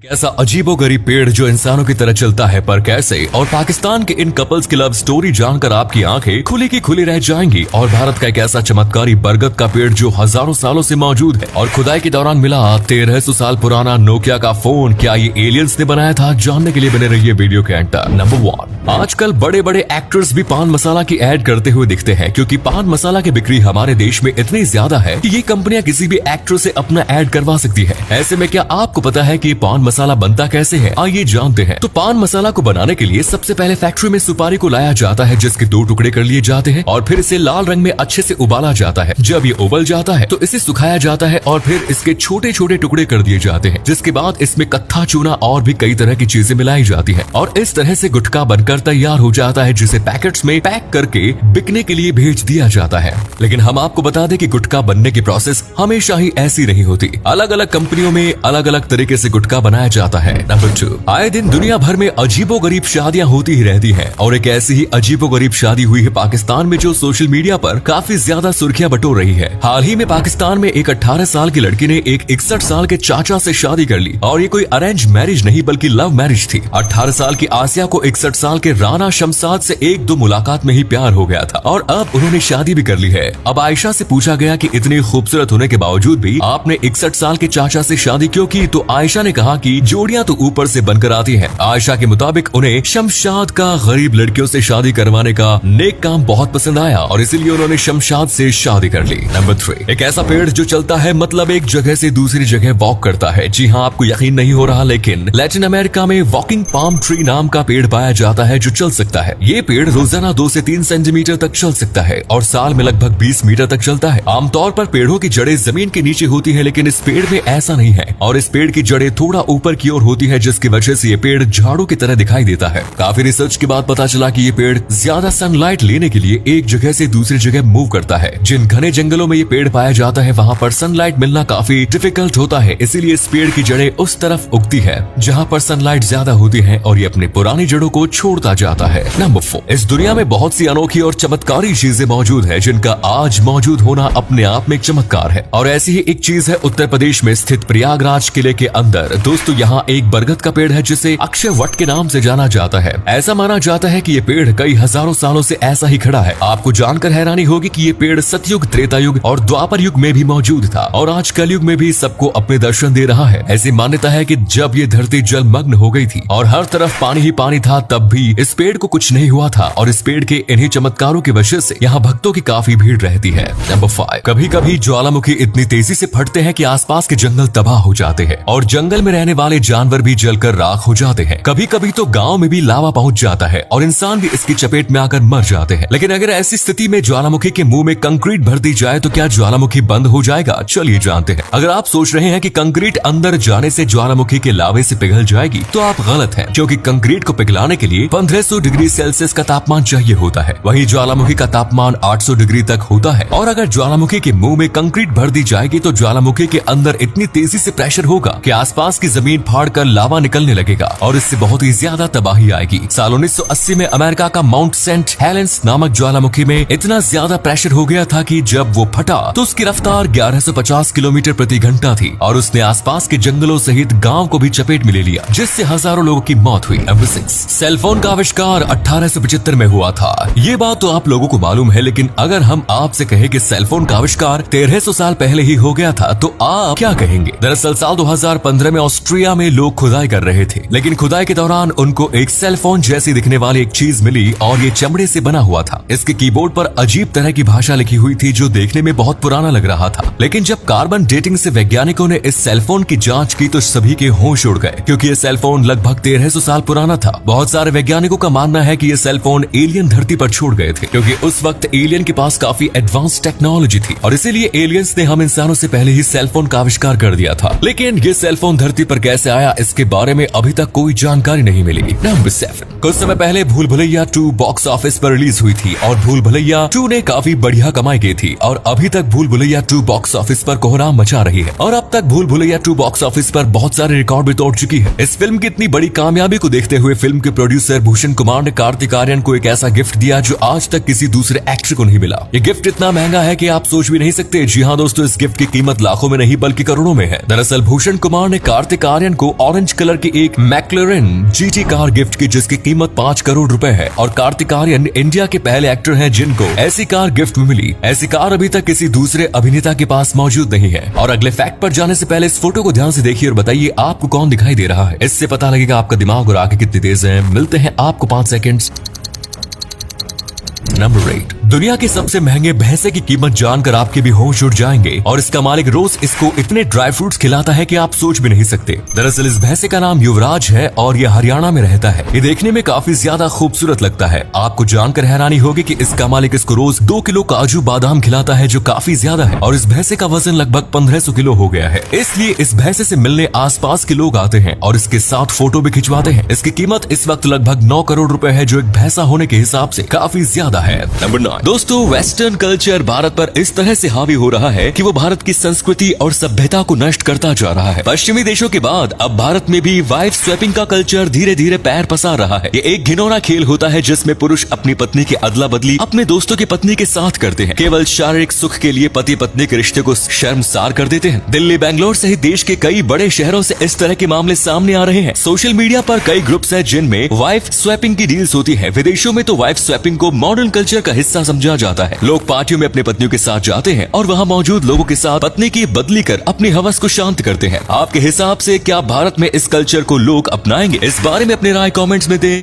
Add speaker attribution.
Speaker 1: एक ऐसा अजीबोगरीब पेड़ जो इंसानों की तरह चलता है पर कैसे, और पाकिस्तान के इन कपल्स की लव स्टोरी जानकर आपकी आंखें खुली की खुली रह जाएंगी। और भारत का एक ऐसा चमत्कारी बरगद का पेड़ जो हजारों सालों से मौजूद है और खुदाई के दौरान मिला 1300 साल पुराना नोकिया का फोन, क्या ये एलियंस ने बनाया था? जानने के लिए बने रहिए वीडियो के एंड तक। नंबर 1, आजकल बड़े बड़े एक्टर्स भी पान मसाला की एड करते हुए दिखते हैं क्योंकि पान मसाला की बिक्री हमारे देश में इतनी ज्यादा है कि ये कंपनियां किसी भी एक्टर से अपना एड करवा सकती है। ऐसे में क्या आपको पता है कि पान मसाला बनता कैसे है? आइए जानते हैं। तो पान मसाला को बनाने के लिए सबसे पहले फैक्ट्री में सुपारी को लाया जाता है जिसके 2 टुकड़े कर लिए जाते हैं और फिर इसे लाल रंग में अच्छे से उबाला जाता है। जब ये उबल जाता है तो इसे सुखाया जाता है और फिर इसके छोटे छोटे टुकड़े कर दिए जाते हैं, जिसके बाद इसमें कत्था चूना और भी कई तरह की चीजें मिलाई जाती है और इस तरह से गुटखा बनकर तैयार हो जाता है जिसे पैकेट्स में पैक करके बिकने के लिए भेज दिया जाता है। लेकिन हम आपको बता दें कि गुटखा बनने की प्रोसेस हमेशा ही ऐसी नहीं होती। अलग अलग कंपनियों में अलग अलग तरीके से गुटखा बनाया जाता है। नंबर 2, आए दिन दुनिया भर में अजीबोगरीब शादियां होती ही रहती हैं और एक ऐसी ही अजीबोगरीब शादी हुई है पाकिस्तान में जो सोशल मीडिया पर काफी ज्यादा सुर्खियां बटोर रही है। हाल ही में पाकिस्तान में एक 18 साल की लड़की ने एक 61 साल के चाचा से शादी कर ली और ये कोई अरेंज मैरिज नहीं बल्कि लव मैरिज थी। 18 साल की आसिया को 61 साल के राना शमसाद से 1-2 मुलाकात में ही प्यार हो गया था और अब उन्होंने शादी भी कर ली है। अब आयशा से पूछा गया कि इतनी खूबसूरत होने के बावजूद भी आपने 61 साल के चाचा से शादी क्यों की? तो आयशा ने कहा कि जोड़ियां तो ऊपर से बनकर आती हैं। आयशा के मुताबिक उन्हें शमशाद का गरीब लड़कियों से शादी करवाने का नेक काम बहुत पसंद आया और इसीलिए उन्होंने शमशाद से शादी कर ली। नंबर 3, एक ऐसा पेड़ जो चलता है, मतलब एक जगह से दूसरी जगह वॉक करता है। जी हाँ, आपको यकीन नहीं हो रहा, लेकिन लैटिन अमेरिका में वॉकिंग पाम ट्री नाम का पेड़ पाया जाता है जो चल सकता है। ये पेड़ रोजाना 2 से 3 सेंटीमीटर तक चल सकता है और साल में लगभग 20 मीटर तक चलता है। आमतौर पर पेड़ों की जड़ें जमीन के नीचे होती है, लेकिन इस पेड़ में ऐसा नहीं है और इस पेड़ की जड़ें थोड़ा ऊपर की ओर होती है जिसकी वजह से ये पेड़ झाड़ू की तरह दिखाई देता है। काफी रिसर्च के बाद पता चला कि ये पेड़ ज्यादा सनलाइट लेने के लिए एक जगह से दूसरी जगह मूव करता है। जिन घने जंगलों में ये पेड़ पाया जाता है वहाँ पर सनलाइट मिलना काफी डिफिकल्ट होता है, इसीलिए इस पेड़ की जड़ें उस तरफ उगती है जहाँ पर सनलाइट ज्यादा होती है और ये अपनी पुरानी जड़ों को छोड़ता जाता है। नंबर 4, इस दुनिया में बहुत सी अनोखी और चमत्कारी चीजें मौजूद है जिनका आज मौजूद होना अपने आप में एक चमत्कार है और ऐसी ही एक चीज है उत्तर प्रदेश में स्थित प्रयागराज किले के अंदर। दोस्तों, यहाँ एक बरगद का पेड़ है जिसे अक्षय वट के नाम से जाना जाता है। ऐसा माना जाता है कि ये पेड़ कई हजारों सालों से ऐसा ही खड़ा है। आपको जानकर हैरानी होगी कि ये पेड़ सतयुग, त्रेता युग और द्वापर युग में भी मौजूद था और आज कलयुग में भी सबको अपने दर्शन दे रहा है। ऐसी मान्यता है कि जब ये धरती जलमग्न हो गई थी और हर तरफ पानी ही पानी था, तब भी इस पेड़ को कुछ नहीं हुआ था और इस पेड़ के इन्हीं चमत्कारों की वजह से यहाँ भक्तों की काफी भीड़ रहती है। नंबर 5, कभी कभी ज्वालामुखी इतनी तेजी से फटते हैं कि आसपास के जंगल तबाह हो जाते हैं और जंगल में रहने वाले जानवर भी जलकर राख हो जाते हैं। कभी कभी तो गाँव में भी लावा पहुँच जाता है और इंसान भी इसकी चपेट में आकर मर जाते हैं। लेकिन अगर ऐसी स्थिति में ज्वालामुखी के मुंह में कंक्रीट भर दी जाए तो क्या ज्वालामुखी बंद हो जाएगा? चलिए जानते हैं। अगर आप सोच रहे हैं कि कंक्रीट अंदर जाने से ज्वालामुखी के लावे से पिघल जाएगी तो आप गलत हैं, क्योंकि कंक्रीट को पिघलाने के लिए 1500 डिग्री सेल्सियस का तापमान चाहिए होता है। वहीं ज्वालामुखी का तापमान 800 डिग्री तक होता है और अगर ज्वालामुखी के मुंह में कंक्रीट भर दी जाएगी तो ज्वालामुखी के अंदर इतनी तेजी से प्रेशर होगा कि आसपास की जमीन फाड़कर लावा निकलने लगेगा और इससे बहुत ही ज्यादा तबाही आएगी। साल 1980 में अमेरिका का माउंट सेंट हेलेंस नामक ज्वालामुखी में इतना ज्यादा प्रेशर हो गया था कि जब वो फटा तो उसकी रफ्तार 1150 किलोमीटर प्रति घंटा थी और उसने आसपास के जंगलों सहित गांव को भी चपेट में ले लिया, जिससे हजारों लोगों की मौत हुई। नंबर 6, सेलफोन का आविष्कार 1875 में हुआ था। ये बात तो आप लोगों को मालूम है, लेकिन अगर हम आपसे कहें कि सेलफोन का आविष्कार 1300 साल पहले ही हो गया था तो आप क्या कहेंगे? दरअसल साल 2015 में ऑस्ट्रिया में लोग खुदाई कर रहे थे, लेकिन खुदाई के दौरान उनको एक सेलफोन जैसी दिखने वाली एक चीज मिली और ये चमड़े से बना हुआ था। इसके कीबोर्ड पर अजीब तरह की भाषा लिखी हुई थी जो देखने में बहुत पुराना लग रहा था। लेकिन जब कार्बन डेटिंग से वैज्ञानिकों ने इस सेलफोन की जांच की तो सभी के होश उड़ गए, क्योंकि ये सेलफोन लगभग 1300 साल पुराना था। बहुत सारे वैज्ञानिकों का मानना है कि ये सेलफोन एलियन धरती पर छोड़ गए थे, क्योंकि उस वक्त एलियन के पास काफी एडवांस टेक्नोलॉजी थी और इसीलिए एलियंस ने हम इंसानों से पहले ही सेलफोन का आविष्कार कर दिया था। लेकिन ये सेलफोन धरती पर कैसे आया, इसके बारे में अभी तक कोई जानकारी नहीं मिली। नंबर 7, कुछ समय पहले भूल भुलैया 2 बॉक्स ऑफिस पर रिलीज हुई थी और भूल भुलैया 2 ने काफी बढ़िया कमाई की थी और अभी तक भूल भुलैया 2 बॉक्स ऑफिस पर कोहराम मचा रही है और अब तक भूल भुलैया 2 बॉक्स ऑफिस पर बहुत सारे रिकॉर्ड भी तोड़ चुकी है। इस फिल्म की इतनी बड़ी कामयाबी को देखते हुए फिल्म के प्रोड्यूसर भूषण कुमार ने कार्तिक आर्यन को एक ऐसा गिफ्ट दिया जो आज तक किसी दूसरे एक्टर को नहीं मिला। ये गिफ्ट इतना महंगा है कि आप सोच भी नहीं सकते। जी हाँ दोस्तों, इस गिफ्ट की कीमत लाखों में नहीं बल्कि करोड़ों में है। दरअसल भूषण कुमार ने कार्तिक आर्यन को ऑरेंज कलर की एक मैक्लेरन GT कार गिफ्ट की, जिसकी कीमत 5 करोड़ रुपए है। और कार्तिक आर्यन इंडिया के पहले एक्टर हैं जिनको ऐसी कार गिफ्ट में मिली। ऐसी कार अभी तक किसी दूसरे अभिनेता के पास मौजूद नहीं है। और अगले फैक्ट पर जाने से पहले इस फोटो को ध्यान से देखिए और बताइए आपको कौन दिखाई दे रहा है। इससे पता लगेगा आपका दिमाग और आंखें कितनी तेज है। मिलते हैं आपको 5 सेकंड्स। नंबर 8। दुनिया के सबसे महंगे भैंसे की कीमत जानकर आपके भी होश उड़ जाएंगे। और इसका मालिक रोज इसको इतने ड्राई फ्रूट्स खिलाता है कि आप सोच भी नहीं सकते। दरअसल इस भैंसे का नाम युवराज है और यह हरियाणा में रहता है। ये देखने में काफी ज्यादा खूबसूरत लगता है। आपको जानकर हैरानी होगी कि इसका मालिक इसको रोज 2 किलो काजू बादाम खिलाता है, जो काफी ज्यादा है। और इस भैंसे का वजन लगभग 1500 किलो हो गया है। इसलिए इस भैंसे से मिलने आसपास के लोग आते हैं और इसके साथ फोटो भी खिंचवाते हैं। इसकी कीमत इस वक्त लगभग 9 करोड़ रुपए है, जो एक भैंसा होने के हिसाब से काफी ज्यादा है। नंबर 9। दोस्तों, वेस्टर्न कल्चर भारत पर इस तरह से हावी हो रहा है कि वो भारत की संस्कृति और सभ्यता को नष्ट करता जा रहा है। पश्चिमी देशों के बाद अब भारत में भी वाइफ स्वैपिंग का कल्चर धीरे धीरे पैर पसार रहा है। ये एक घिनौना खेल होता है जिसमें पुरुष अपनी पत्नी की अदला बदली अपने दोस्तों की पत्नी के साथ करते हैं। केवल शारीरिक सुख के लिए पति पत्नी के रिश्ते को शर्मसार कर देते हैं। दिल्ली, बेंगलोर सहित देश के कई बड़े शहरों से इस तरह के मामले सामने आ रहे हैं। सोशल मीडिया पर कई ग्रुप्स हैं जिनमें वाइफ स्वैपिंग की डील्स होती है। विदेशों में तो वाइफ स्वैपिंग को मॉडर्न कल्चर का हिस्सा समझा जाता है। लोग पार्टियों में अपने पत्नियों के साथ जाते हैं और वहां मौजूद लोगों के साथ पत्नी की बदली कर अपनी हवस को शांत करते हैं। आपके हिसाब से क्या भारत में इस कल्चर को लोग अपनाएंगे? इस बारे में अपनी राय कमेंट्स में दें।